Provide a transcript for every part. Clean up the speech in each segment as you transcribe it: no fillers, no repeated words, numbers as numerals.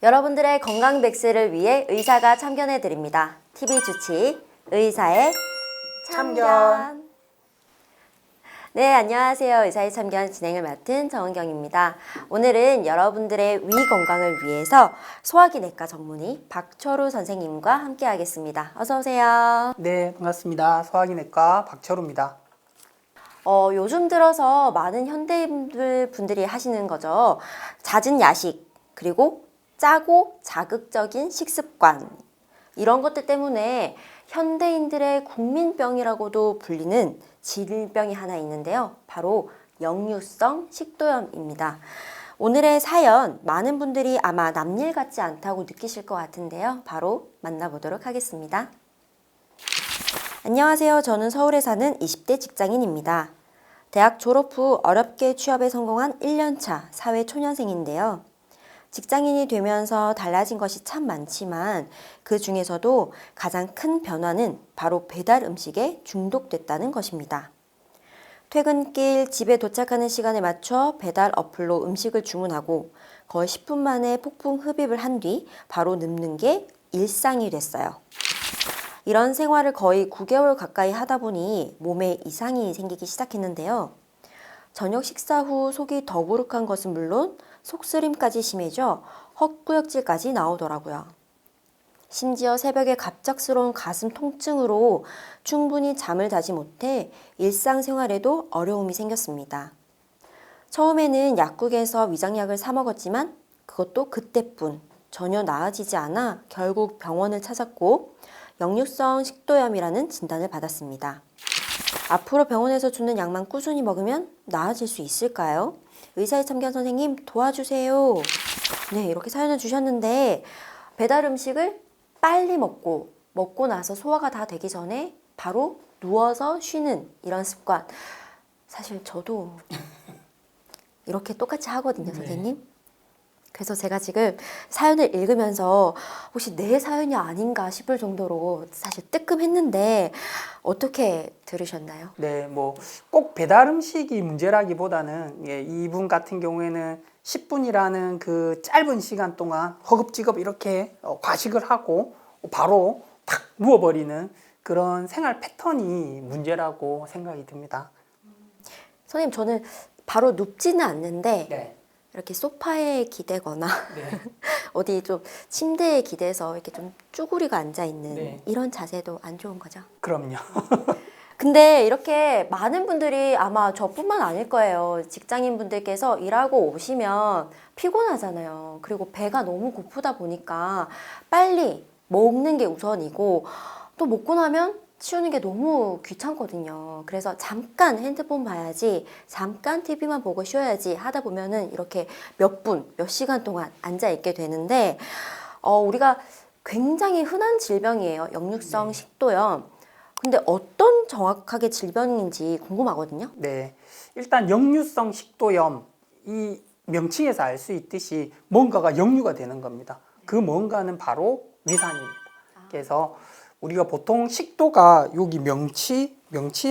여러분들의 건강 백세를 위해 의사가 참견해 드립니다. TV 주치 의사의 참견. 네, 안녕하세요. 의사의 참견 진행을 맡은 정은경입니다. 오늘은 여러분들의 위 건강을 위해서 소화기내과 전문의 박철우 선생님과 함께 하겠습니다. 어서 오세요. 네, 반갑습니다. 소화기내과 박철우입니다. 요즘 들어서 많은 현대인들 분들이 하시는 거죠. 잦은 야식, 그리고 짜고 자극적인 식습관. 이런 것들 때문에 현대인들의 국민병이라고도 불리는 질병이 하나 있는데요. 바로 역류성 식도염입니다. 오늘의 사연, 많은 분들이 아마 남일 같지 않다고 느끼실 것 같은데요. 바로 만나보도록 하겠습니다. 안녕하세요. 저는 서울에 사는 20대 직장인입니다. 대학 졸업 후 어렵게 취업에 성공한 1년차 사회초년생인데요. 직장인이 되면서 달라진 것이 참 많지만 그 중에서도 가장 큰 변화는 바로 배달 음식에 중독됐다는 것입니다. 퇴근길 집에 도착하는 시간에 맞춰 배달 어플로 음식을 주문하고 거의 10분 만에 폭풍 흡입을 한 뒤 바로 눕는 게 일상이 됐어요. 이런 생활을 거의 9개월 가까이 하다 보니 몸에 이상이 생기기 시작했는데요. 저녁 식사 후 속이 더부룩한 것은 물론 속쓰림까지 심해져 헛구역질까지 나오더라고요. 심지어 새벽에 갑작스러운 가슴 통증으로 충분히 잠을 자지 못해 일상생활에도 어려움이 생겼습니다. 처음에는 약국에서 위장약을 사 먹었지만 그것도 그때뿐 전혀 나아지지 않아 결국 병원을 찾았고 역류성 식도염이라는 진단을 받았습니다. 앞으로 병원에서 주는 약만 꾸준히 먹으면 나아질 수 있을까요? 의사의 참견 선생님 도와주세요. 네, 이렇게 사연을 주셨는데 배달 음식을 빨리 먹고 나서 소화가 다 되기 전에 바로 누워서 쉬는 이런 습관. 사실 저도 이렇게 똑같이 하거든요, 선생님. 그래서 제가 지금 사연을 읽으면서 혹시 내 사연이 아닌가 싶을 정도로 사실 뜨끔했는데 어떻게 들으셨나요? 네, 꼭 배달 음식이 문제라기보다는 이분 같은 경우에는 10분이라는 그 짧은 시간 동안 허겁지겁 이렇게 과식을 하고 바로 탁 누워버리는 그런 생활 패턴이 문제라고 생각이 듭니다. 선생님, 저는 바로 눕지는 않는데 네. 이렇게 소파에 기대거나 네. 어디 좀 침대에 기대서 이렇게 좀 쭈구리가 앉아있는 네. 이런 자세도 안 좋은 거죠? 그럼요. 근데 이렇게 많은 분들이 아마 저뿐만 아닐 거예요. 직장인 분들께서 일하고 오시면 피곤하잖아요. 그리고 배가 너무 고프다 보니까 빨리 먹는 게 우선이고 또 먹고 나면 치우는 게 너무 귀찮거든요. 그래서 잠깐 핸드폰 봐야지, 잠깐 TV만 보고 쉬어야지 하다 보면은 이렇게 몇 분, 몇 시간 동안 앉아 있게 되는데 우리가 굉장히 흔한 질병이에요. 역류성 식도염. 근데 어떤 정확하게 질병인지 궁금하거든요. 네. 일단 역류성 식도염, 이 명칭에서 알 수 있듯이 뭔가가 역류가 되는 겁니다. 그 뭔가는 바로 위산입니다. 그래서 우리가 보통 식도가 여기 명치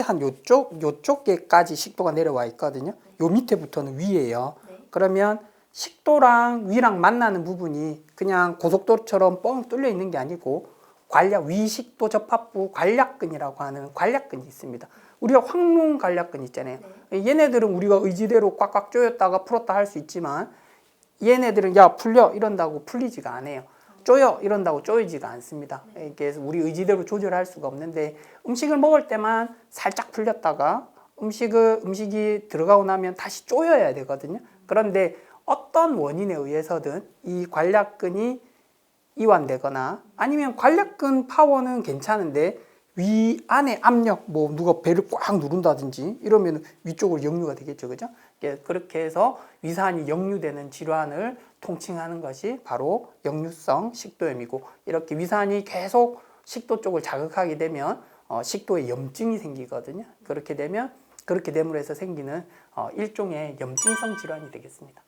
한 요쪽에까지 식도가 내려와 있거든요. 요 밑에부터는 위예요. 그러면 식도랑 위랑 만나는 부분이 그냥 고속도로처럼 뻥 뚫려 있는 게 아니고 위식도 접합부 관략근이라고 하는 관략근이 있습니다. 우리가 항문 관략근 있잖아요. 얘네들은 우리가 의지대로 꽉꽉 조였다가 풀었다 할 수 있지만 얘네들은 야 풀려 이런다고 풀리지가 않아요. 쪼여 이런다고 쪼이지가 않습니다. 그래서 우리 의지대로 조절할 수가 없는데 음식을 먹을 때만 살짝 풀렸다가 음식이 들어가고 나면 다시 쪼여야 되거든요. 그런데 어떤 원인에 의해서든 이 관략근이 이완되거나 아니면 관략근 파워는 괜찮은데 위 안에 압력 누가 배를 꽉 누른다든지 이러면 위쪽으로 역류가 되겠죠, 그죠? 그렇게 해서 위산이 역류되는 질환을 통칭하는 것이 바로 역류성 식도염이고, 이렇게 위산이 계속 식도 쪽을 자극하게 되면 식도에 염증이 생기거든요. 그렇게 됨으로 해서 생기는 일종의 염증성 질환이 되겠습니다.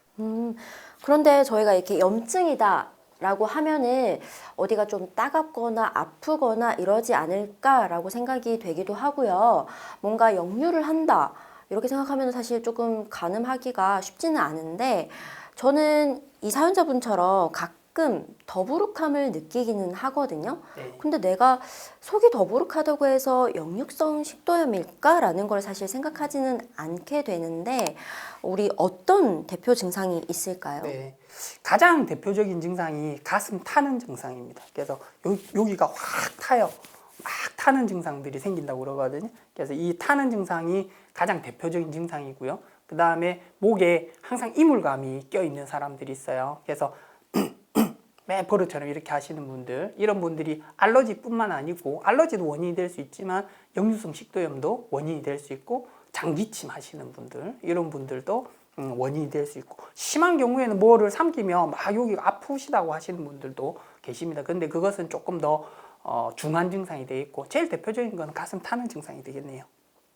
그런데 저희가 이렇게 염증이다 라고 하면은 어디가 좀 따갑거나 아프거나 이러지 않을까라고 생각이 되기도 하고요. 뭔가 역류를 한다 이렇게 생각하면 사실 조금 가늠하기가 쉽지는 않은데 저는 이 사연자분처럼 가끔 더부룩함을 느끼기는 하거든요. 네. 근데 내가 속이 더부룩하다고 해서 역류성 식도염일까라는 걸 사실 생각하지는 않게 되는데 우리 어떤 대표 증상이 있을까요? 네. 가장 대표적인 증상이 가슴 타는 증상입니다. 그래서 여기가 확 타요. 막 타는 증상들이 생긴다고 그러거든요. 그래서 이 타는 증상이 가장 대표적인 증상이고요. 그 다음에 목에 항상 이물감이 껴있는 사람들이 있어요. 그래서 매 버릇처럼 이렇게 하시는 분들, 이런 분들이 알러지뿐만 아니고 알러지도 원인이 될 수 있지만 역류성 식도염도 원인이 될 수 있고 장기침 하시는 분들, 이런 분들도 원인이 될 수 있고 심한 경우에는 뭐를 삼키면 막 여기가 아프시다고 하시는 분들도 계십니다. 근데 그것은 조금 더 중한 증상이 되어 있고 제일 대표적인 건 가슴 타는 증상이 되겠네요.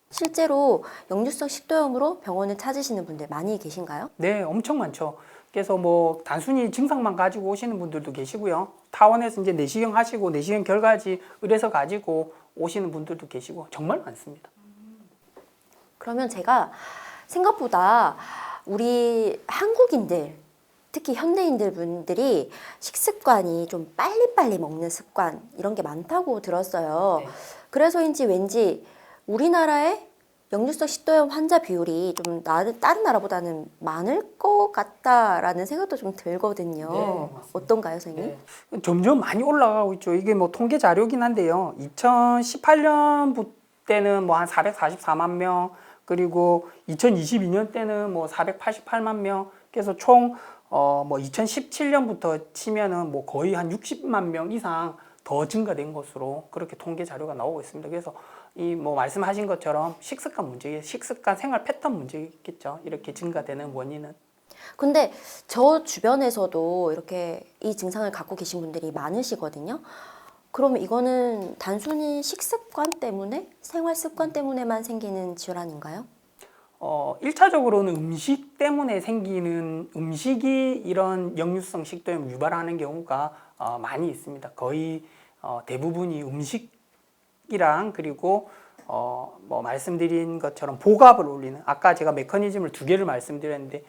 실제로 역류성 식도염으로 병원을 찾으시는 분들 많이 계신가요? 네, 엄청 많죠. 그래서 뭐 단순히 증상만 가지고 오시는 분들도 계시고요. 타원에서 이제 내시경 하시고 내시경 결과지 의뢰서 가지고 오시는 분들도 계시고 정말 많습니다. 그러면 제가 생각보다 우리 한국인들, 특히 현대인들 분들이 식습관이 좀 빨리빨리 먹는 습관 이런 게 많다고 들었어요. 네. 그래서인지 왠지 우리나라의 역류성 식도염 환자 비율이 좀 다른 나라보다는 많을 것 같다라는 생각도 좀 들거든요. 네, 맞습니다. 어떤가요, 선생님? 네. 점점 많이 올라가고 있죠. 이게 뭐 통계 자료긴 한데요. 2018년 때는 뭐 한 444만 명, 그리고 2022년 때는 뭐 488만 명. 그래서 총 뭐 2017년부터 치면은 뭐 거의 한 60만 명 이상 더 증가된 것으로 그렇게 통계 자료가 나오고 있습니다. 그래서 이 뭐 말씀하신 것처럼 식습관 문제, 식습관 생활 패턴 문제겠죠. 이렇게 증가되는 원인은. 근데 저 주변에서도 이렇게 이 증상을 갖고 계신 분들이 많으시거든요. 그러면 이거는 단순히 식습관 때문에, 생활 습관 때문에만 생기는 질환인가요? 1차적으로는 음식 때문에 생기는 음식이 이런 역류성 식도염을 유발하는 경우가 많이 있습니다. 거의 대부분이 음식이랑 그리고 뭐 말씀드린 것처럼 복압을 올리는, 아까 제가 메커니즘을 두 개를 말씀드렸는데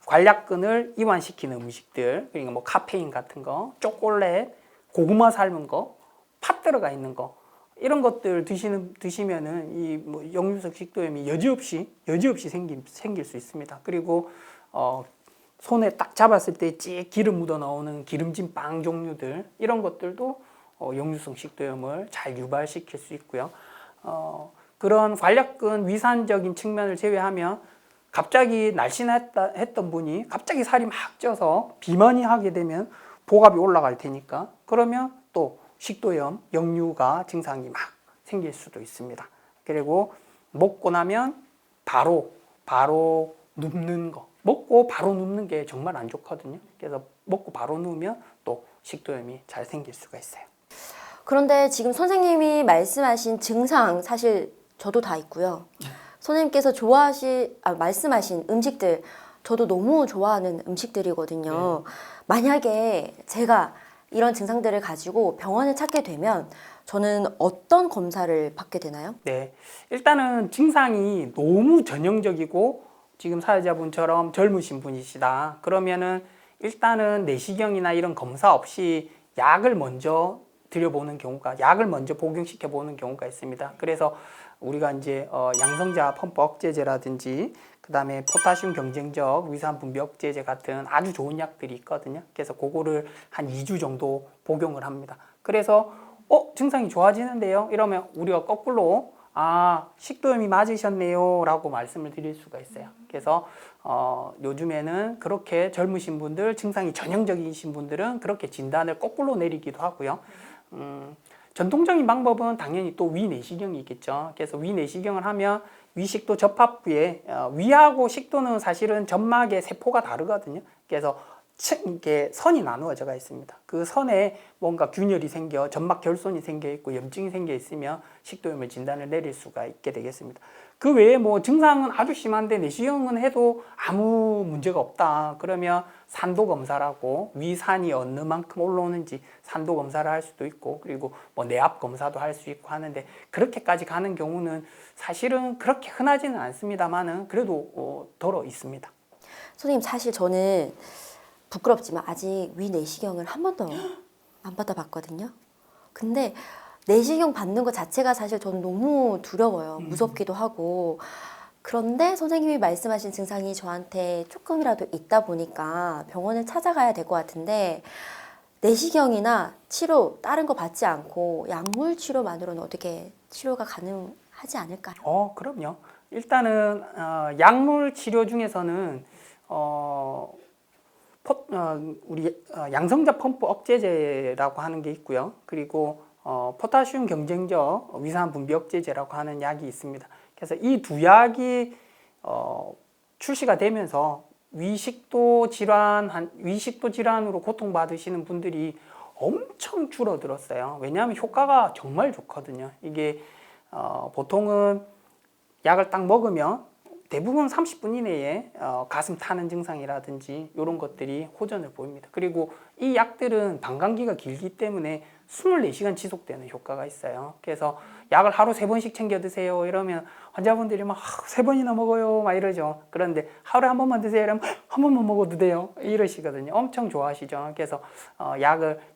관략근을 이완시키는 음식들, 그러니까 뭐 카페인 같은 거, 초콜릿, 고구마 삶은 거, 팥 들어가 있는 거, 이런 것들 드시면은 이 뭐 역류성 식도염이 여지없이 생길 수 있습니다. 그리고 손에 딱 잡았을 때 찌 기름 묻어 나오는 기름진 빵 종류들, 이런 것들도 역류성 식도염을 잘 유발시킬 수 있고요. 그런 관략근 위산적인 측면을 제외하면 갑자기 날씬했던 분이 갑자기 살이 막 쪄서 비만이 하게 되면 복압이 올라갈 테니까, 그러면 또 식도염, 역류가 증상이 막 생길 수도 있습니다. 그리고 먹고 나면 바로 눕는 거. 먹고 바로 눕는 게 정말 안 좋거든요. 그래서 먹고 바로 누우면 또 식도염이 잘 생길 수가 있어요. 그런데 지금 선생님이 말씀하신 증상 사실 저도 다 있고요. 선생님께서 말씀하신 음식들 저도 너무 좋아하는 음식들이거든요. 만약에 제가 이런 증상들을 가지고 병원을 찾게 되면 저는 어떤 검사를 받게 되나요? 네, 일단은 증상이 너무 전형적이고 지금 사회자분처럼 젊으신 분이시다. 그러면은 일단은 내시경이나 이런 검사 없이 약을 먼저 약을 먼저 복용시켜 보는 경우가 있습니다. 그래서 우리가 이제 양성자 펌프 억제제라든지 그다음에 포타슘 경쟁적 위산 분비 억제제 같은 아주 좋은 약들이 있거든요. 그래서 그거를 한 2주 정도 복용을 합니다. 그래서 증상이 좋아지는데요, 이러면 우리가 거꾸로 식도염이 맞으셨네요 라고 말씀을 드릴 수가 있어요. 그래서 요즘에는 그렇게 젊으신 분들, 증상이 전형적이신 분들은 그렇게 진단을 거꾸로 내리기도 하고요. 전통적인 방법은 당연히 또 위내시경이 있겠죠. 그래서 위내시경을 하면 위식도 접합부에 위하고 식도는 사실은 점막의 세포가 다르거든요. 그래서 이렇게 선이 나누어져 있습니다. 그 선에 뭔가 균열이 생겨 점막 결손이 생겨 있고 염증이 생겨 있으면 식도염을 진단을 내릴 수가 있게 되겠습니다. 그 외에 뭐 증상은 아주 심한데 내시경은 해도 아무 문제가 없다. 그러면 산도 검사라고 위산이 어느 만큼 올라오는지 산도 검사를 할 수도 있고, 그리고 뭐 내압 검사도 할 수 있고 하는데, 그렇게까지 가는 경우는 사실은 그렇게 흔하지는 않습니다만은 그래도 덜어 있습니다. 선생님, 사실 저는 부끄럽지만 아직 위 내시경을 한 번도 안 받아봤거든요. 근데 내시경 받는 것 자체가 사실 저는 너무 두려워요. 무섭기도 하고. 그런데 선생님이 말씀하신 증상이 저한테 조금이라도 있다 보니까 병원을 찾아가야 될 것 같은데 내시경이나 치료 다른 거 받지 않고 약물 치료만으로는 어떻게 치료가 가능하지 않을까요? 그럼요. 일단은 약물 치료 중에서는 우리 양성자 펌프 억제제라고 하는 게 있고요. 그리고 포타슘 경쟁저 위산 분비 억제제라고 하는 약이 있습니다. 그래서 이 두 약이 출시가 되면서 위식도 질환으로 고통받으시는 분들이 엄청 줄어들었어요. 왜냐하면 효과가 정말 좋거든요. 이게 보통은 약을 딱 먹으면 대부분 30분 이내에 가슴 타는 증상이라든지 이런 것들이 호전을 보입니다. 그리고 이 약들은 방광기가 길기 때문에 24시간 지속되는 효과가 있어요. 그래서 약을 하루 3번씩 챙겨 드세요 이러면 환자분들이 막 3번이나 먹어요 막 이러죠. 그런데 하루에 한 번만 드세요 이러면 한 번만 먹어도 돼요 이러시거든요. 엄청 좋아하시죠. 그래서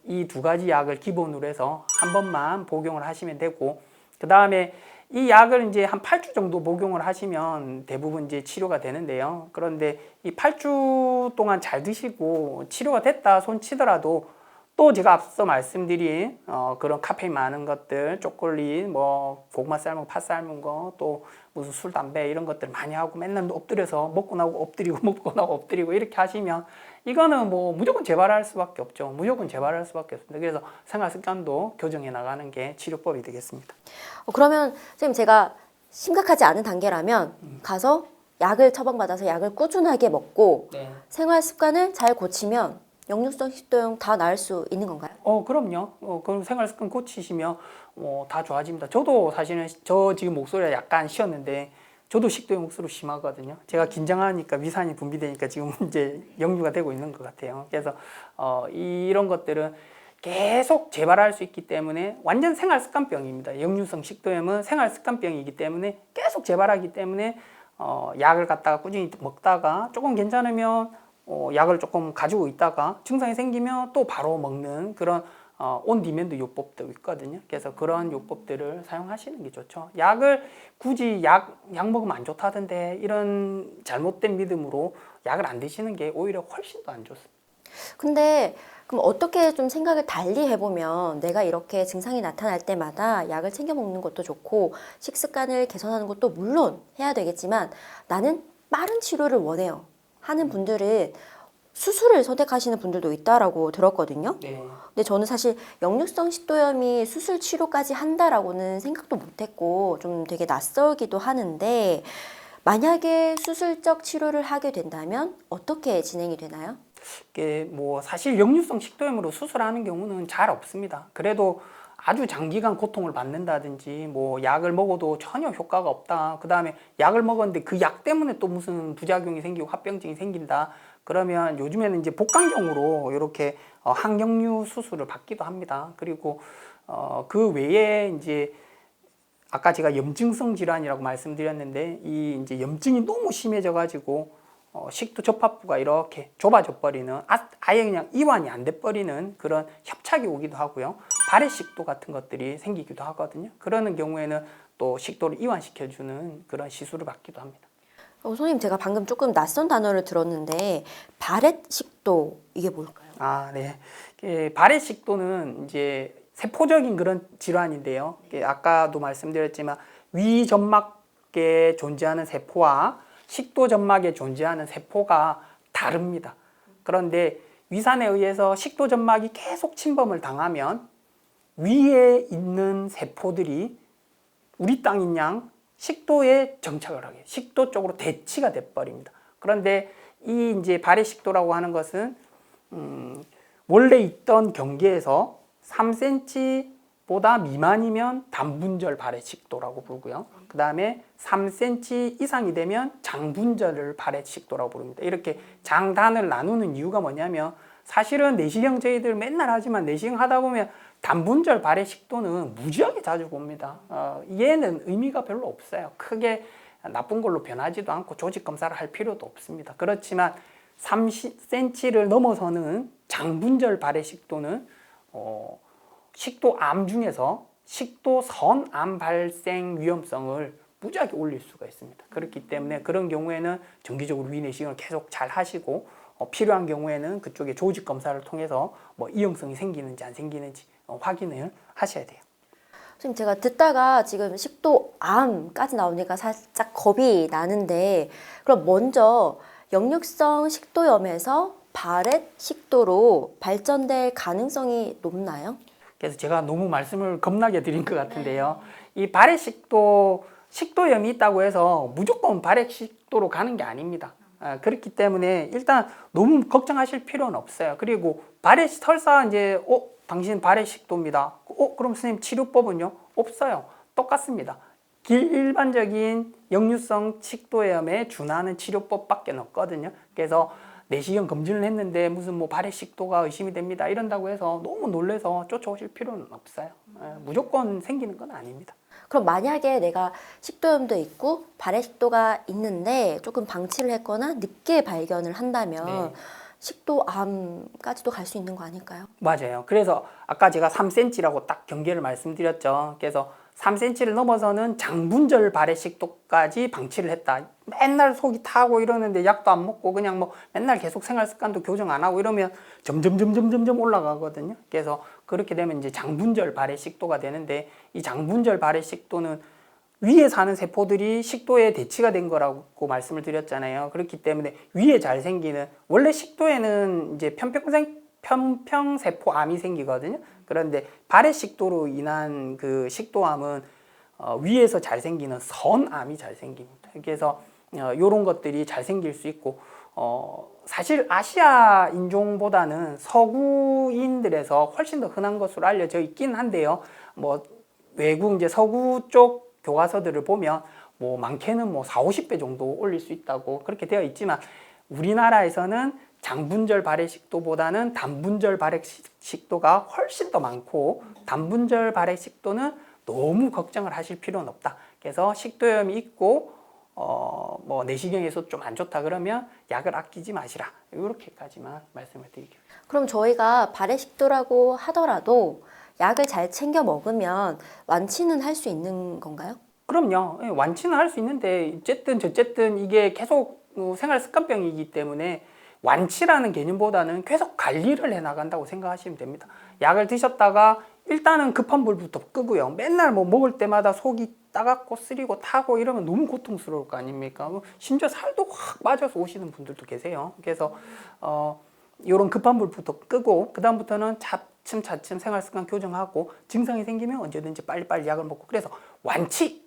이 두 가지 약을 기본으로 해서 한 번만 복용을 하시면 되고, 그 다음에 이 약을 이제 한 8주 정도 복용을 하시면 대부분 이제 치료가 되는데요. 그런데 이 8주 동안 잘 드시고 치료가 됐다 손 치더라도 또 제가 앞서 말씀드린 그런 카페인 많은 것들, 초콜릿, 뭐 고구마 삶은 팥 삶은 거, 또 무슨 술, 담배 이런 것들 많이 하고 맨날 엎드려서 먹고 나고 엎드리고 먹고 나고 엎드리고 이렇게 하시면 이거는 뭐 무조건 재발할 수밖에 없죠. 무조건 재발할 수밖에 없습니다. 그래서 생활 습관도 교정해 나가는 게 치료법이 되겠습니다. 그러면 선생님 제가 심각하지 않은 단계라면 가서 약을 처방받아서 약을 꾸준하게 먹고 네. 생활 습관을 잘 고치면 역류성 식도염 다 나을 수 있는 건가요? 그럼요. 그럼 생활 습관 고치시면 다 좋아집니다. 저도 사실은 저 지금 목소리가 약간 쉬었는데 저도 식도염 목소리 심하거든요. 제가 긴장하니까 위산이 분비되니까 지금 이제 역류가 되고 있는 것 같아요. 그래서 이런 것들은 계속 재발할 수 있기 때문에 완전 생활 습관병입니다. 역류성 식도염은 생활 습관병이기 때문에 계속 재발하기 때문에 약을 갖다가 꾸준히 먹다가 조금 괜찮으면 약을 조금 가지고 있다가 증상이 생기면 또 바로 먹는 그런 온디맨드 요법도 있거든요. 그래서 그런 요법들을 사용하시는 게 좋죠. 약을 굳이 약 먹으면 안 좋다던데 이런 잘못된 믿음으로 약을 안 드시는 게 오히려 훨씬 더 안 좋습니다. 근데 그럼 어떻게 좀 생각을 달리 해보면 내가 이렇게 증상이 나타날 때마다 약을 챙겨 먹는 것도 좋고 식습관을 개선하는 것도 물론 해야 되겠지만 나는 빠른 치료를 원해요 하는 분들은 수술을 선택하시는 분들도 있다라고 들었거든요. 네. 근데 저는 사실 역류성 식도염이 수술 치료까지 한다라고는 생각도 못했고 좀 되게 낯설기도 하는데 만약에 수술적 치료를 하게 된다면 어떻게 진행이 되나요? 이게 뭐 사실 역류성 식도염으로 수술하는 경우는 잘 없습니다. 그래도 아주 장기간 고통을 받는다든지 뭐 약을 먹어도 전혀 효과가 없다. 그 다음에 약을 먹었는데 그 약 때문에 또 무슨 부작용이 생기고 합병증이 생긴다. 그러면 요즘에는 이제 복강경으로 이렇게 항역류 수술을 받기도 합니다. 그리고 그 외에 이제 아까 제가 염증성 질환이라고 말씀드렸는데 이 이제 염증이 너무 심해져 가지고 식도 접합부가 이렇게 좁아져 버리는 아예 그냥 이완이 안 돼 버리는 그런 협착이 오기도 하고요. 발해식도 같은 것들이 생기기도 하거든요. 그러는 경우에는 또 식도를 이완시켜 주는 그런 시술을 받기도 합니다. 선생님 제가 방금 조금 낯선 단어를 들었는데 바렛식도 이게 뭘까요? 네. 발해식도는 이제 세포적인 그런 질환인데요. 아까도 말씀드렸지만 위점막에 존재하는 세포와 식도점막에 존재하는 세포가 다릅니다. 그런데 위산에 의해서 식도점막이 계속 침범을 당하면 위에 있는 세포들이 우리 땅인 양 식도에 정착을 하게, 식도 쪽으로 대치가 돼 버립니다. 그런데 이 이제 발해식도라고 하는 것은 원래 있던 경계에서 3cm보다 미만이면 단분절 발해식도라고 부르고요. 그 다음에 3cm 이상이 되면 장분절 발해식도라고 부릅니다. 이렇게 장단을 나누는 이유가 뭐냐면 사실은 내시경 저희들 맨날 하지만 내시경 하다 보면 단분절 발해식도는 무지하게 자주 봅니다. 얘는 의미가 별로 없어요. 크게 나쁜 걸로 변하지도 않고 조직 검사를 할 필요도 없습니다. 그렇지만 3cm를 넘어서는 장분절 발해 식도는 식도암 중에서 식도선암 발생 위험성을 무지하게 올릴 수가 있습니다. 그렇기 때문에 그런 경우에는 정기적으로 위 내시경을 계속 잘 하시고 필요한 경우에는 그쪽에 조직 검사를 통해서 뭐 이용성이 생기는지 안 생기는지 확인을 하셔야 돼요. 선생님, 제가 듣다가 지금 식도암까지 나오니까 살짝 겁이 나는데, 그럼 먼저 역류성 식도염에서 발해 식도로 발전될 가능성이 높나요? 그래서 제가 너무 말씀을 겁나게 드린 것 같은데요. 이 발해 식도염이 있다고 해서 무조건 발해 식도로 가는 게 아닙니다. 그렇기 때문에 일단 너무 걱정하실 필요는 없어요. 그리고 설사 이제 당신 발해 식도입니다. 그럼 선생님 치료법은요? 없어요. 똑같습니다. 일반적인 역류성 식도염에 준하는 치료법밖에 없거든요. 그래서 내시경 검진을 했는데 무슨 뭐 발해 식도가 의심이 됩니다. 이런다고 해서 너무 놀래서 쫓아오실 필요는 없어요. 무조건 생기는 건 아닙니다. 그럼 만약에 내가 식도염도 있고 발해 식도가 있는데 조금 방치를 했거나 늦게 발견을 한다면 네. 식도암까지도 갈 수 있는 거 아닐까요? 맞아요. 그래서 아까 제가 3cm라고 딱 경계를 말씀드렸죠. 그래서 3cm를 넘어서는 장분절 발해 식도까지 방치를 했다. 맨날 속이 타고 이러는데 약도 안 먹고 그냥 뭐 맨날 계속 생활 습관도 교정 안 하고 이러면 점점 올라가거든요. 그래서 그렇게 되면 이제 장분절 발해 식도가 되는데, 이 장분절 발해 식도는 위에 사는 세포들이 식도에 대치가 된 거라고 말씀을 드렸잖아요. 그렇기 때문에 위에 잘 생기는, 원래 식도에는 이제 편평세포암이 생기거든요. 그런데 발해 식도로 인한 그 식도암은 위에서 잘 생기는 선암이 잘 생깁니다. 그래서 이런 것들이 잘 생길 수 있고, 사실 아시아 인종보다는 서구인들에서 훨씬 더 흔한 것으로 알려져 있긴 한데요. 뭐 외국 이제 서구 쪽 교과서들을 보면 뭐 많게는 뭐 40~50배 정도 올릴 수 있다고 그렇게 되어 있지만, 우리나라에서는 장분절 발해 식도보다는 단분절 발해 식도가 훨씬 더 많고, 단분절 발해 식도는 너무 걱정을 하실 필요는 없다. 그래서 식도염이 있고 뭐 내시경에서 좀 안 좋다 그러면 약을 아끼지 마시라. 이렇게까지만 말씀을 드릴게요. 그럼 저희가 발해 식도라고 하더라도 약을 잘 챙겨 먹으면 완치는 할 수 있는 건가요? 그럼요. 완치는 할 수 있는데 어쨌든 저쨌든 이게 계속 생활 습관병이기 때문에 완치라는 개념보다는 계속 관리를 해 나간다고 생각하시면 됩니다. 약을 드셨다가 일단은 급한 불부터 끄고요. 맨날 뭐 먹을 때마다 속이 따갑고 쓰리고 타고 이러면 너무 고통스러울 거 아닙니까? 심지어 살도 확 빠져서 오시는 분들도 계세요. 그래서 이런 급한 불부터 끄고 그다음부터는 차츰 생활 습관 교정하고, 증상이 생기면 언제든지 빨리빨리 약을 먹고, 그래서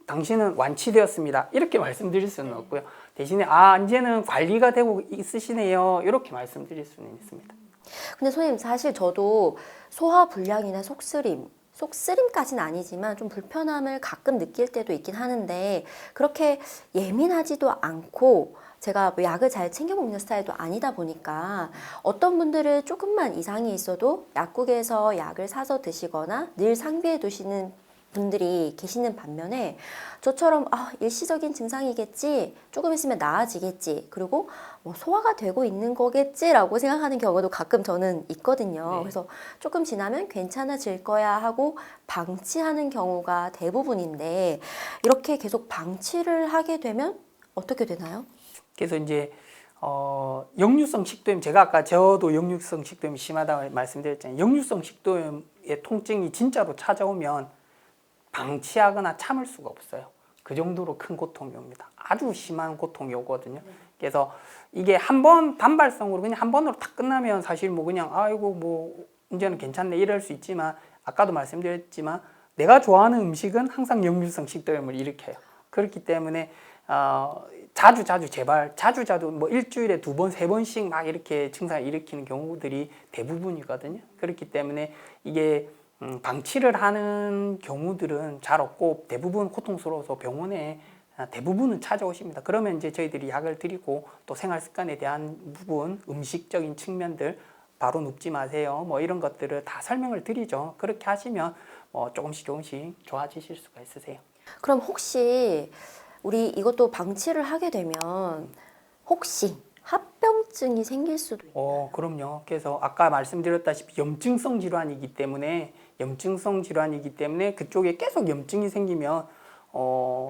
당신은 완치되었습니다. 이렇게 말씀드릴 수는 없고요. 대신에 이제는 관리가 되고 있으시네요. 이렇게 말씀드릴 수는 있습니다. 근데 선생님, 사실 저도 소화불량이나 속쓰림까지는 아니지만 좀 불편함을 가끔 느낄 때도 있긴 하는데, 그렇게 예민하지도 않고 제가 뭐 약을 잘 챙겨 먹는 스타일도 아니다 보니까 어떤 분들은 조금만 이상이 있어도 약국에서 약을 사서 드시거나 늘 상비해 두시는 분들이 계시는 반면에, 저처럼 일시적인 증상이겠지, 조금 있으면 나아지겠지, 그리고 뭐 소화가 되고 있는 거겠지라고 생각하는 경우도 가끔 저는 있거든요. 네. 그래서 조금 지나면 괜찮아질 거야 하고 방치하는 경우가 대부분인데, 이렇게 계속 방치를 하게 되면 어떻게 되나요? 그래서 이제 역류성 식도염, 제가 아까 저도 역류성 식도염이 심하다고 말씀드렸잖아요. 역류성 식도염의 통증이 진짜로 찾아오면 방치하거나 참을 수가 없어요. 그 정도로 큰 고통이 옵니다. 아주 심한 고통이 오거든요. 그래서 이게 한 번 단발성으로 그냥 한 번으로 탁 끝나면 사실 뭐 그냥 아이고 뭐 이제는 괜찮네 이럴 수 있지만, 아까도 말씀드렸지만 내가 좋아하는 음식은 항상 역류성 식도염을 일으켜요. 그렇기 때문에 제발 자주 뭐 일주일에 2번, 3번씩 막 이렇게 증상을 일으키는 경우들이 대부분이거든요. 그렇기 때문에 이게 방치를 하는 경우들은 잘 없고, 대부분 고통스러워서 병원에 대부분은 찾아오십니다. 그러면 이제 저희들이 약을 드리고, 또 생활 습관에 대한 부분, 음식적인 측면들 바로 눕지 마세요. 뭐 이런 것들을 다 설명을 드리죠. 그렇게 하시면 조금씩 좋아지실 수가 있으세요. 그럼 혹시 우리 이것도 방치를 하게 되면 혹시 합병증이 생길 수도 있나요? 그럼요. 그래서 아까 말씀드렸다시피 염증성 질환이기 때문에 그쪽에 계속 염증이 생기면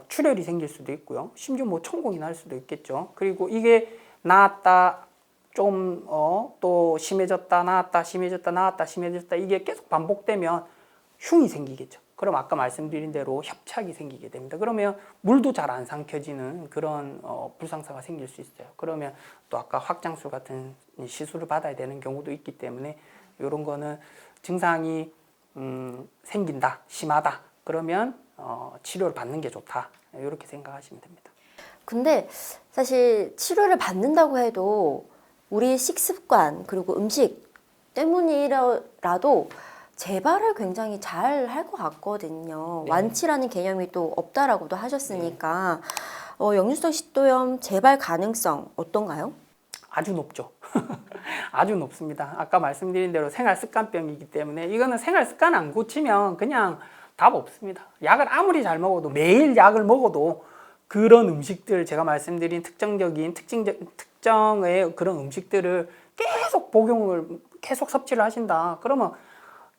출혈이 생길 수도 있고요. 심지어 뭐 천공이 날 수도 있겠죠. 그리고 이게 나았다 좀 또 심해졌다 나았다 심해졌다 나았다 심해졌다 이게 계속 반복되면 흉이 생기겠죠. 그럼 아까 말씀드린 대로 협착이 생기게 됩니다. 그러면 물도 잘 안 삼켜지는 그런 불상사가 생길 수 있어요. 그러면 또 아까 확장술 같은 시술을 받아야 되는 경우도 있기 때문에 이런 거는 증상이 생긴다, 심하다. 그러면 치료를 받는 게 좋다. 이렇게 생각하시면 됩니다. 근데 사실 치료를 받는다고 해도 우리 식습관 그리고 음식 때문이라도 재발을 굉장히 잘 할 것 같거든요. 네. 완치라는 개념이 또 없다라고도 하셨으니까 역류성 식도염 재발 가능성 어떤가요? 아주 높죠. 아주 높습니다. 아까 말씀드린 대로 생활습관병이기 때문에 이거는 생활습관 안 고치면 그냥 답 없습니다. 약을 아무리 잘 먹어도 매일 약을 먹어도 그런 음식들 제가 말씀드린 특정의 그런 음식들을 계속 복용을 계속 섭취를 하신다. 그러면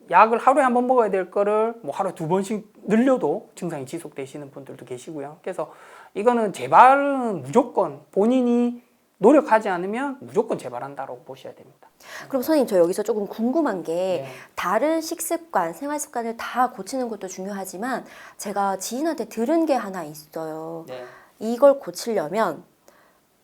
약을 하루에 한 번 먹어야 될 거를 뭐 하루에 2번씩 늘려도 증상이 지속되시는 분들도 계시고요. 그래서 이거는 재발은 무조건 본인이 노력하지 않으면 무조건 재발한다고 보셔야 됩니다. 그럼 선생님 저 여기서 조금 궁금한 게 네. 다른 식습관, 생활 습관을 다 고치는 것도 중요하지만 제가 지인한테 들은 게 하나 있어요. 네. 이걸 고치려면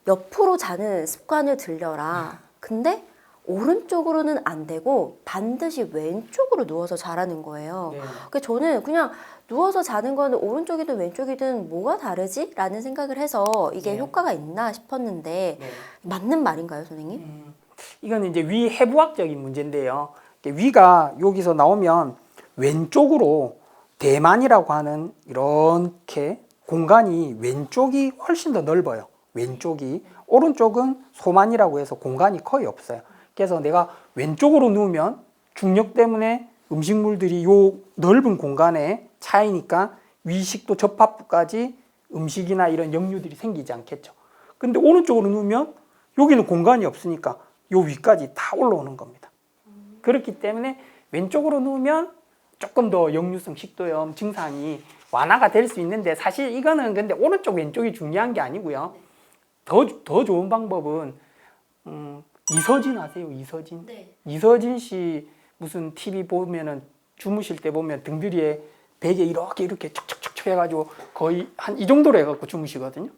옆으로 자는 습관을 들려라. 근데 오른쪽으로는 안 되고 반드시 왼쪽으로 누워서 자라는 거예요. 네. 그래서 저는 그냥 누워서 자는 거는 오른쪽이든 왼쪽이든 뭐가 다르지? 라는 생각을 해서 이게 네. 효과가 있나 싶었는데 네. 맞는 말인가요, 선생님? 이거는 이제 위 해부학적인 문제인데요. 위가 여기서 나오면 왼쪽으로 대만이라고 하는 이렇게 공간이 왼쪽이 훨씬 더 넓어요. 왼쪽이. 오른쪽은 소만이라고 해서 공간이 거의 없어요. 그래서 내가 왼쪽으로 누우면 중력 때문에 음식물들이 요 넓은 공간에 차이니까 위식도 접합부까지 음식이나 이런 역류들이 생기지 않겠죠. 근데 오른쪽으로 누우면 여기는 공간이 없으니까 요 위까지 다 올라오는 겁니다. 그렇기 때문에 왼쪽으로 누우면 조금 더 역류성 식도염 증상이 완화가 될 수 있는데 사실 이거는 근데 오른쪽 왼쪽이 중요한 게 아니고요. 더 좋은 방법은 이서진 아세요? 이서진? 네. 이서진 씨 무슨 TV 보면은 주무실 때 보면 등들이에 베개 이렇게 척척척척 해가지고 거의 한 이 정도로 해갖고 주무시거든요.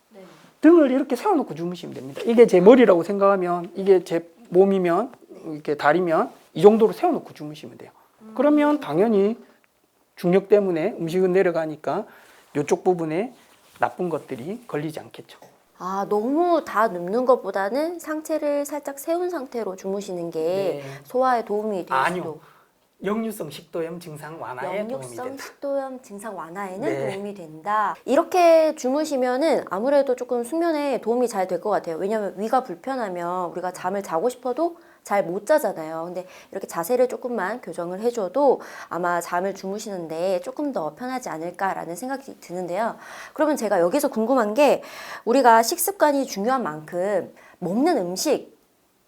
네. 등을 이렇게 세워놓고 주무시면 됩니다. 이게 제 머리라고 생각하면 이게 제 몸이면 이렇게 다리면 이 정도로 세워놓고 주무시면 돼요. 그러면 당연히 중력 때문에 음식은 내려가니까 이쪽 부분에 나쁜 것들이 걸리지 않겠죠. 아, 너무 다 눕는 것보다는 상체를 살짝 세운 상태로 주무시는 게 네. 소화에 도움이 될 아니요. 수도. 역류성 식도염 증상 완화에 도움이 역류성 된다. 식도염 증상 완화에는 네. 도움이 된다. 이렇게 주무시면은 아무래도 조금 수면에 도움이 잘 될 것 같아요. 왜냐하면 위가 불편하면 우리가 잠을 자고 싶어도 잘 못 자잖아요. 근데 이렇게 자세를 조금만 교정을 해줘도 아마 잠을 주무시는데 조금 더 편하지 않을까라는 생각이 드는데요. 그러면 제가 여기서 궁금한 게 우리가 식습관이 중요한 만큼 먹는 음식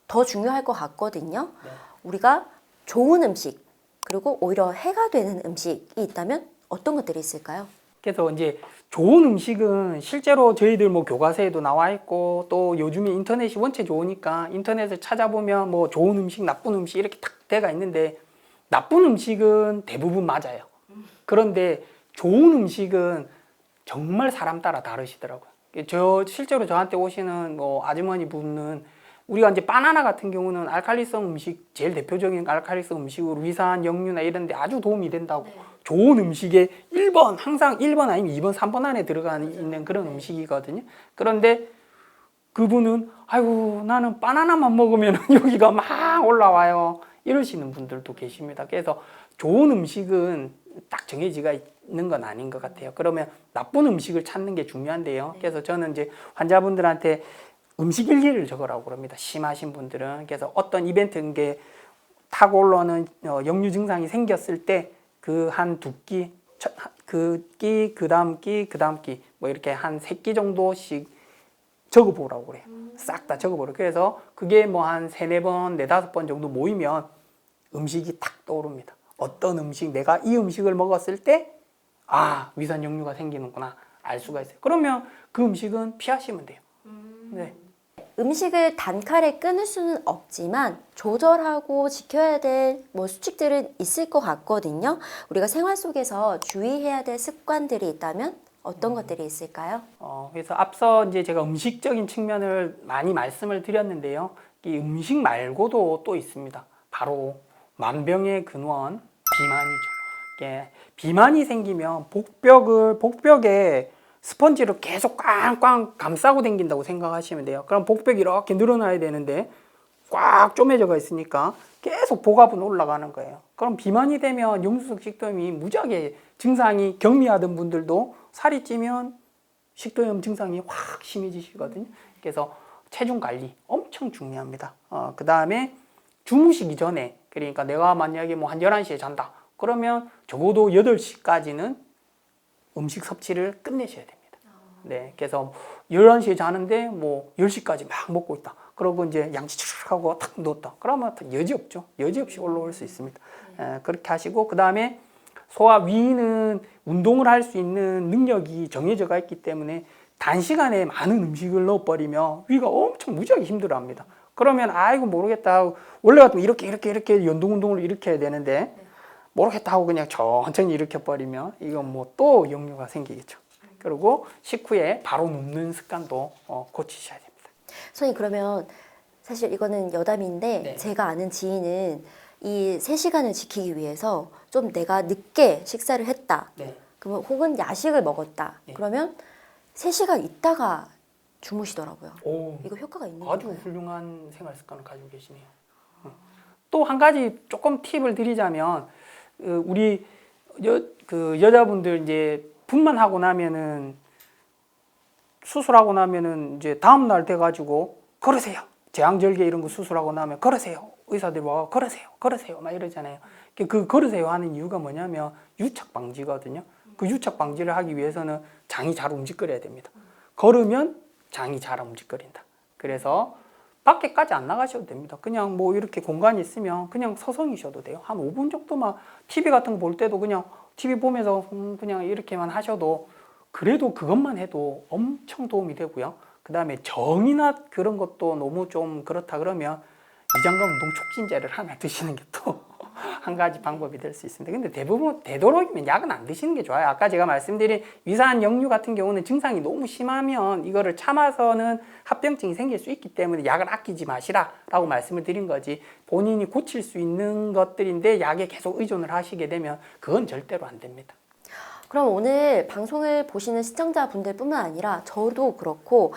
더 중요할 것 같거든요. 네. 우리가 좋은 음식 그리고 오히려 해가 되는 음식이 있다면 어떤 것들이 있을까요? 그래서 이제 좋은 음식은 실제로 저희들 뭐 교과서에도 나와 있고 또 요즘에 인터넷이 원체 좋으니까 인터넷을 찾아보면 뭐 좋은 음식, 나쁜 음식 이렇게 딱 돼가 있는데 나쁜 음식은 대부분 맞아요. 그런데 좋은 음식은 정말 사람 따라 다르시더라고요. 실제로 저한테 오시는 뭐 아주머니 분은 우리가 이제 바나나 같은 경우는 알칼리성 음식, 제일 대표적인 알칼리성 음식으로 위산, 역류나 이런 데 아주 도움이 된다고. 네. 좋은 음식에 1번, 항상 1번 아니면 2번, 3번 안에 들어가 있는 그런 음식이거든요. 그런데 그분은 아이고 나는 바나나만 먹으면 여기가 막 올라와요. 이러시는 분들도 계십니다. 그래서 좋은 음식은 딱 정해지가 있는 건 아닌 것 같아요. 그러면 나쁜 음식을 찾는 게 중요한데요. 그래서 저는 이제 환자분들한테 음식 일기를 적으라고 그럽니다. 심하신 분들은. 그래서 어떤 이벤트 게 타고 올라오는 역류 증상이 생겼을 때 그 한 두 끼, 그 끼, 그 다음 끼, 그 다음 끼, 뭐 이렇게 한 3끼 정도씩 적어보라고 그래요. 싹 다 적어보라. 그래서 그게 뭐 한 3-4번, 4-5번 정도 모이면 음식이 탁 떠오릅니다. 어떤 음식, 내가 이 음식을 먹었을 때 위산 역류가 생기는구나 알 수가 있어요. 그러면 그 음식은 피하시면 돼요. 네. 음식을 단칼에 끊을 수는 없지만 조절하고 지켜야 될 뭐 수칙들은 있을 것 같거든요. 우리가 생활 속에서 주의해야 될 습관들이 있다면 어떤 것들이 있을까요? 그래서 앞서 이제 제가 음식적인 측면을 많이 말씀을 드렸는데요. 이 음식 말고도 또 있습니다. 바로 만병의 근원 비만이죠. 이게 비만이 생기면 복벽에 스펀지로 계속 꽝꽝 감싸고 다닌다고 생각하시면 돼요. 그럼 복벽이 이렇게 늘어나야 되는데 꽉 쪼매져가 있으니까 계속 복압은 올라가는 거예요. 그럼 비만이 되면 역류성 식도염이 무지하게 증상이 경미하던 분들도 살이 찌면 식도염 증상이 확 심해지시거든요. 그래서 체중 관리 엄청 중요합니다. 그 다음에 주무시기 전에, 그러니까 내가 만약에 뭐 한 11시에 잔다. 그러면 적어도 8시까지는 음식 섭취를 끝내셔야 됩니다. 네, 그래서 11시에 자는데 뭐 10시까지 막 먹고 있다. 그러고 이제 양치하고 탁 누웠다. 그러면 여지없죠. 여지없이 올라올 수 있습니다. 그렇게 하시고, 그 다음에 소화 위는 운동을 할 수 있는 능력이 정해져가 있기 때문에 단시간에 많은 음식을 넣어버리면 위가 엄청 무지하게 힘들어합니다. 그러면 아이고 모르겠다 하고, 원래 같으면 이렇게 연동 운동을 이렇게 해야 되는데 모르겠다 하고 그냥 천천히 일으켜버리면 이건 뭐 또 역류가 생기겠죠. 그리고 식후에 바로 눕는 습관도 고치셔야 됩니다. 선생님, 그러면 사실 이거는 여담인데 네. 제가 아는 지인은 이 3시간을 지키기 위해서 좀 내가 늦게 식사를 했다. 네. 그러면 혹은 야식을 먹었다. 네. 그러면 3시간 있다가 주무시더라고요. 오, 이거 효과가 있는 아주 건가요? 훌륭한 생활 습관을 가지고 계시네요. 또 한 가지 조금 팁을 드리자면, 우리 여자분들 이제 분만하고 나면은 수술하고 나면은 이제 다음 날 돼가지고 걸으세요. 제왕절개 이런 거 수술하고 나면 걸으세요. 의사들이 와 걸으세요 막 이러잖아요. 그 걸으세요 하는 이유가 뭐냐면 유착 방지거든요. 그 유착 방지를 하기 위해서는 장이 잘 움직거려야 됩니다. 걸으면 장이 잘 움직거린다. 그래서 밖에까지 안 나가셔도 됩니다. 그냥 뭐 이렇게 공간이 있으면 그냥 서성이셔도 돼요. 한 5분 정도만 TV 같은 거 볼 때도 그냥 TV 보면서 그냥 이렇게만 하셔도, 그래도 그것만 해도 엄청 도움이 되고요. 그 다음에 정이나 그런 것도 너무 좀 그렇다 그러면 위장관 운동 촉진제를 하나 드시는 게 또 한 가지 방법이 될 수 있습니다. 근데 대부분 되도록이면 약은 안 드시는 게 좋아요. 아까 제가 말씀드린 위산 역류 같은 경우는 증상이 너무 심하면 이거를 참아서는 합병증이 생길 수 있기 때문에 약을 아끼지 마시라라고 말씀을 드린 거지, 본인이 고칠 수 있는 것들인데 약에 계속 의존을 하시게 되면 그건 절대로 안 됩니다. 그럼 오늘 방송을 보시는 시청자분들뿐만 아니라 저도 그렇고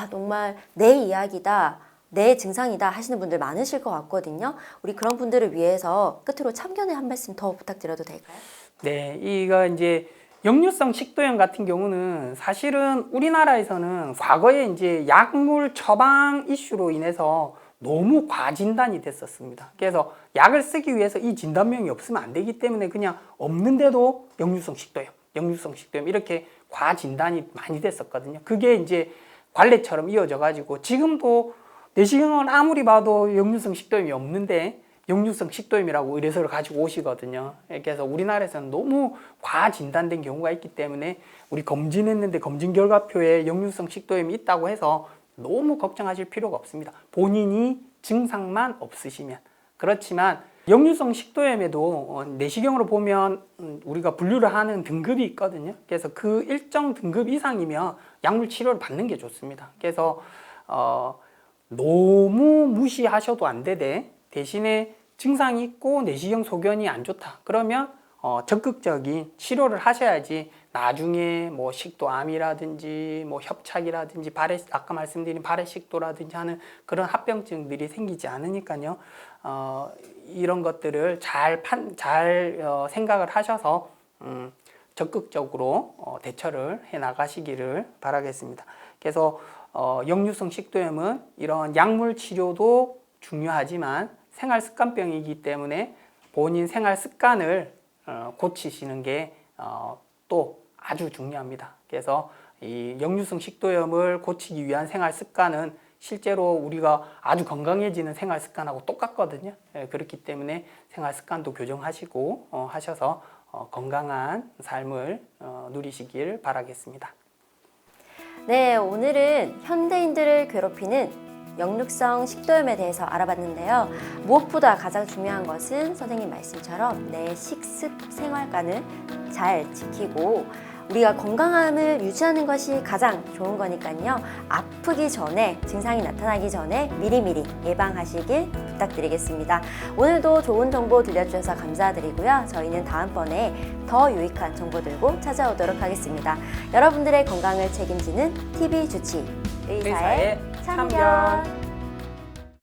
정말 내 이야기다, 내 증상이다 하시는 분들 많으실 것 같거든요. 우리 그런 분들을 위해서 끝으로 참견의 한 말씀 더 부탁드려도 될까요? 네, 이거 이제 역류성 식도염 같은 경우는 사실은 우리나라에서는 과거에 이제 약물 처방 이슈로 인해서 너무 과진단이 됐었습니다. 그래서 약을 쓰기 위해서 이 진단명이 없으면 안 되기 때문에 그냥 없는데도 역류성 식도염 이렇게 과진단이 많이 됐었거든요. 그게 이제 관례처럼 이어져 가지고 지금도 내시경을 아무리 봐도 역류성 식도염이 없는데 역류성 식도염이라고 의뢰서를 가지고 오시거든요. 그래서 우리나라에서는 너무 과진단된 경우가 있기 때문에 우리 검진했는데 검진 결과표에 역류성 식도염이 있다고 해서 너무 걱정하실 필요가 없습니다. 본인이 증상만 없으시면. 그렇지만 역류성 식도염에도 내시경으로 보면 우리가 분류를 하는 등급이 있거든요. 그래서 그 일정 등급 이상이면 약물 치료를 받는 게 좋습니다. 그래서 너무 무시하셔도 안 되되, 대신에 증상이 있고 내시경 소견이 안 좋다 그러면 적극적인 치료를 하셔야지 나중에 뭐 식도암이라든지 뭐 협착이라든지 아까 말씀드린 발해식도라든지 하는 그런 합병증들이 생기지 않으니까요. 이런 것들을 잘 생각을 하셔서 적극적으로 대처를 해 나가시기를 바라겠습니다. 그래서 역류성 식도염은 이런 약물 치료도 중요하지만 생활 습관병이기 때문에 본인 생활 습관을 고치시는 게 또 아주 중요합니다. 그래서 이 역류성 식도염을 고치기 위한 생활 습관은 실제로 우리가 아주 건강해지는 생활 습관하고 똑같거든요. 그렇기 때문에 생활 습관도 교정하시고 하셔서 건강한 삶을 누리시길 바라겠습니다. 네, 오늘은 현대인들을 괴롭히는 역류성 식도염에 대해서 알아봤는데요. 무엇보다 가장 중요한 것은 선생님 말씀처럼 내 식습 생활관을 잘 지키고 우리가 건강함을 유지하는 것이 가장 좋은 거니까요. 아프기 전에, 증상이 나타나기 전에 미리미리 예방하시길 부탁드리겠습니다. 오늘도 좋은 정보 들려주셔서 감사드리고요. 저희는 다음번에 더 유익한 정보 들고 찾아오도록 하겠습니다. 여러분들의 건강을 책임지는 TV 주치 의사의 참견.